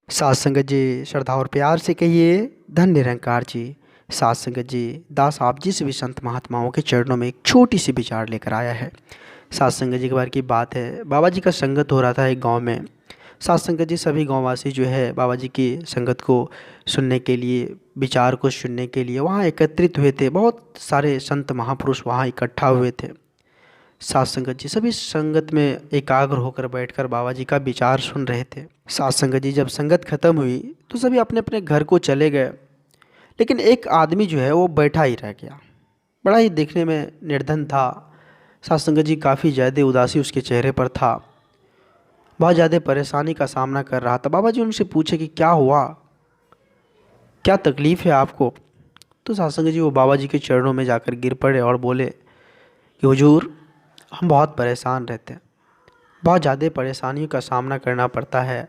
सात संगत जी श्रद्धा और प्यार से कहिए धन निरंकार जी। सात संगत जी, दास आप जी से भी संत महात्माओं के चरणों में एक छोटी सी विचार लेकर आया है। सात संगत जी के बारे की बात है, बाबा जी का संगत हो रहा था एक गांव में। सात संगत जी सभी गांववासी जो है बाबा जी की संगत को सुनने के लिए, विचार को सुनने के लिए वहाँ एकत्रित हुए थे। बहुत सारे संत महापुरुष वहाँ इकट्ठा हुए थे। सात संगत जी सभी संगत में एकाग्र होकर बैठकर बाबा जी का विचार सुन रहे थे। सात संगत जी जब संगत खत्म हुई तो सभी अपने अपने घर को चले गए, लेकिन एक आदमी जो है वो बैठा ही रह गया। बड़ा ही देखने में निर्धन था। सात संगत जी काफ़ी ज़्यादा उदासी उसके चेहरे पर था, बहुत ज़्यादा परेशानी का सामना कर रहा था। बाबा जी उनसे पूछे कि क्या हुआ, क्या तकलीफ़ है आपको। तो सात संगत जी वो बाबा जी के चरणों में जाकर गिर पड़े और बोले कि हुजूर, हम बहुत परेशान रहते हैं, बहुत ज़्यादा परेशानियों का सामना करना पड़ता है।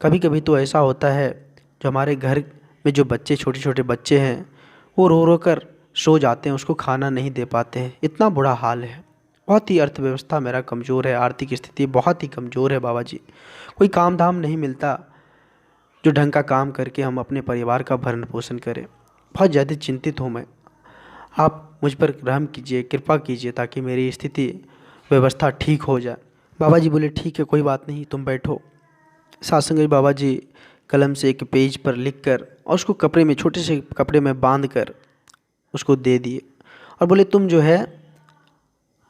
कभी कभी तो ऐसा होता है जो हमारे घर में जो बच्चे, छोटे छोटे बच्चे हैं, वो रो रो कर सो जाते हैं, उसको खाना नहीं दे पाते हैं। इतना बुरा हाल है। बहुत ही अर्थव्यवस्था मेरा कमज़ोर है, आर्थिक स्थिति बहुत ही कमज़ोर है बाबा जी। कोई काम धाम नहीं मिलता जो ढंग का काम करके हम अपने परिवार का भरण पोषण करें। बहुत ज़्यादा चिंतित हूँ मैं। आप मुझ पर रहम कीजिए, कृपा कीजिए ताकि मेरी स्थिति व्यवस्था ठीक हो जाए। बाबा जी बोले ठीक है, कोई बात नहीं, तुम बैठो। सात्संग बाबा जी कलम से एक पेज पर लिखकर और उसको कपड़े में, छोटे से कपड़े में बांध कर उसको दे दिए और बोले तुम जो है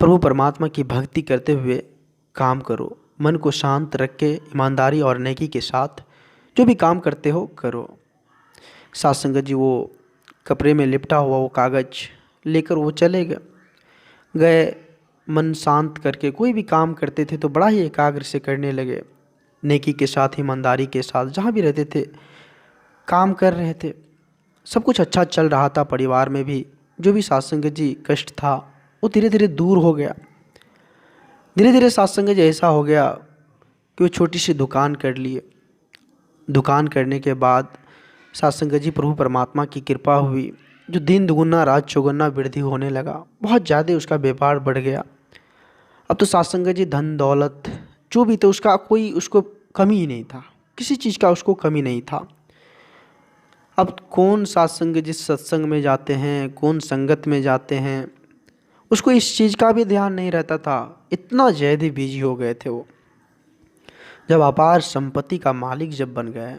प्रभु परमात्मा की भक्ति करते हुए काम करो। मन को शांत रख के ईमानदारी और नेकी के साथ जो भी काम करते हो करो। सात्संगत जी वो कपड़े में लिपटा हुआ वो कागज़ लेकर वो चले गए। मन शांत करके कोई भी काम करते थे तो बड़ा ही एकाग्र से करने लगे। नेकी के साथ, ईमानदारी के साथ जहाँ भी रहते थे काम कर रहे थे। सब कुछ अच्छा चल रहा था। परिवार में भी जो भी सत्संग जी कष्ट था वो धीरे धीरे दूर हो गया। धीरे धीरे सत्संग जी ऐसा हो गया कि वो छोटी सी दुकान कर लिए। दुकान करने के बाद सत्संग जी प्रभु परमात्मा की कृपा हुई, जो दिन दुगुना रात चौगुना वृद्धि होने लगा। बहुत ज़्यादा उसका व्यापार बढ़ गया। अब तो सत्संग जी धन दौलत जो भी था उसका कोई उसको कमी ही नहीं था, किसी चीज़ का उसको कमी नहीं था। अब कौन सत्संग जिस सत्संग में जाते हैं, कौन संगत में जाते हैं, उसको इस चीज़ का भी ध्यान नहीं रहता था। इतना ज़्यादा बिजी हो गए थे वो। जब अपार संपत्ति का मालिक जब बन गए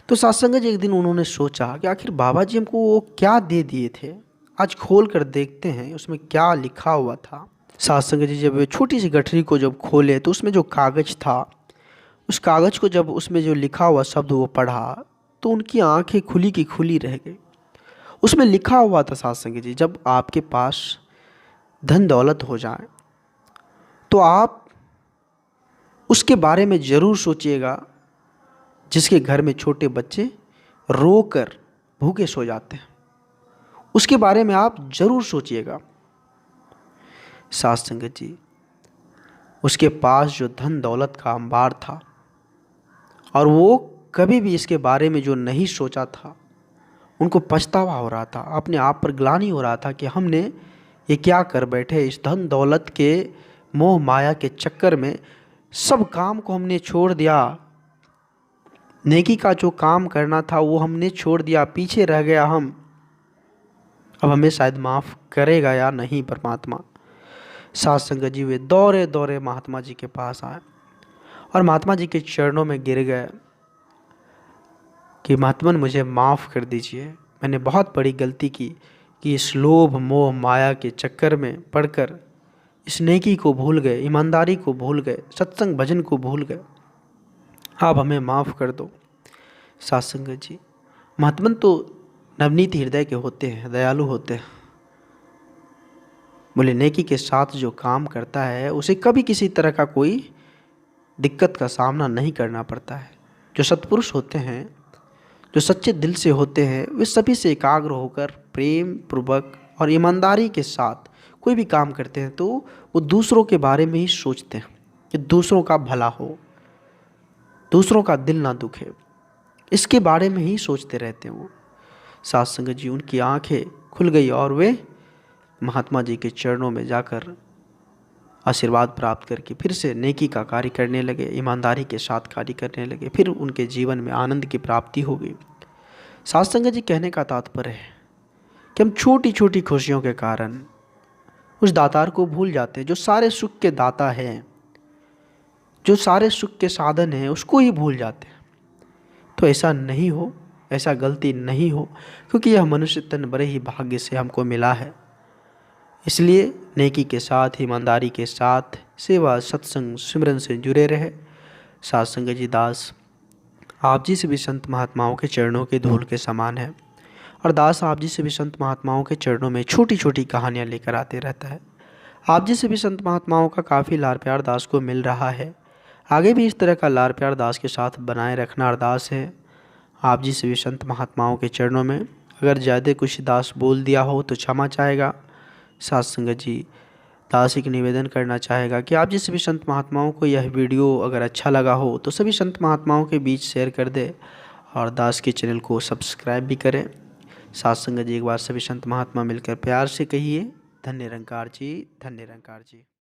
तो सत्संग जी एक दिन उन्होंने सोचा कि आखिर बाबा जी हमको वो क्या दे दिए थे, आज खोल कर देखते हैं उसमें क्या लिखा हुआ था। सत्संग जी जब छोटी सी गठरी को जब खोले तो उसमें जो कागज़ था, उस कागज़ को जब उसमें जो लिखा हुआ शब्द वो पढ़ा तो उनकी आंखें खुली की खुली रह गई। उसमें लिखा हुआ था सत्संग जी, जब आपके पास धन दौलत हो जाए तो आप उसके बारे में ज़रूर सोचिएगा जिसके घर में छोटे बच्चे रो कर भूखे सो जाते हैं, उसके बारे में आप ज़रूर सोचिएगा। सत्संग जी उसके पास जो धन दौलत का अंबार था और वो कभी भी इसके बारे में जो नहीं सोचा था, उनको पछतावा हो रहा था, अपने आप पर ग्लानि हो रहा था कि हमने ये क्या कर बैठे। इस धन दौलत के मोह माया के चक्कर में सब काम को हमने छोड़ दिया। नेकी का जो काम करना था वो हमने छोड़ दिया, पीछे रह गया हम। अब हमें शायद माफ़ करेगा या नहीं परमात्मा। सत्संग जी वे दौरे दौरे महात्मा जी के पास आए और महात्मा जी के चरणों में गिर गए कि महात्मन मुझे माफ़ कर दीजिए, मैंने बहुत बड़ी गलती की कि इस लोभ मोह माया के चक्कर में पड़कर इस नेकी को भूल गए, ईमानदारी को भूल गए, सत्संग भजन को भूल गए। आप हमें माफ़ कर दो। सत्संग जी महात्मन तो नवनीत हृदय के होते हैं, दयालु होते हैं। बोले नेकी के साथ जो काम करता है उसे कभी किसी तरह का कोई दिक्कत का सामना नहीं करना पड़ता है। जो सत्पुरुष होते हैं, जो सच्चे दिल से होते हैं, वे सभी से एकाग्र होकर प्रेम पूर्वक और ईमानदारी के साथ कोई भी काम करते हैं तो वो दूसरों के बारे में ही सोचते हैं कि दूसरों का भला हो, दूसरों का दिल ना दुखे, इसके बारे में ही सोचते रहते हैं वो। सत्संग जी उनकी आंखें खुल गई और वे महात्मा जी के चरणों में जाकर आशीर्वाद प्राप्त करके फिर से नेकी का कार्य करने लगे, ईमानदारी के साथ कार्य करने लगे, फिर उनके जीवन में आनंद की प्राप्ति हो गई। साध संगत जी, कहने का तात्पर्य है कि हम छोटी छोटी खुशियों के कारण उस दातार को भूल जाते हैं, जो सारे सुख के दाता हैं, जो सारे सुख के साधन हैं, उसको ही भूल जाते हैं। तो ऐसा नहीं हो, ऐसा गलती नहीं हो, क्योंकि यह मनुष्य तन बड़े ही भाग्य से हमको मिला है। इसलिए नेकी के साथ, ईमानदारी के साथ, सेवा, सत्संग, सिमरन से जुड़े रहे। साध संगत जी, दास आप जी से भी संत महात्माओं के चरणों के धूल के समान है, और दास आप जी से भी संत महात्माओं के चरणों में छोटी छोटी कहानियाँ लेकर आते रहता है। आप जी से भी संत महात्माओं का काफ़ी लाड़ प्यार दास को मिल रहा है। आगे भी इस तरह का लाड़ प्यार दास के साथ बनाए रखना अरदास है। आप जी से भी संत महात्माओं के चरणों में अगर ज़्यादा कुछ दास बोल दिया हो तो क्षमा चाहेगा। साध संगत जी, दास एक निवेदन करना चाहेगा कि आप जी सभी संत महात्माओं को यह वीडियो अगर अच्छा लगा हो तो सभी संत महात्माओं के बीच शेयर कर दे, और दास के चैनल को सब्सक्राइब भी करें। साध संगत जी, एक बार सभी संत महात्मा मिलकर प्यार से कहिए, धन्य निरंकार जी, धन्य निरंकार जी।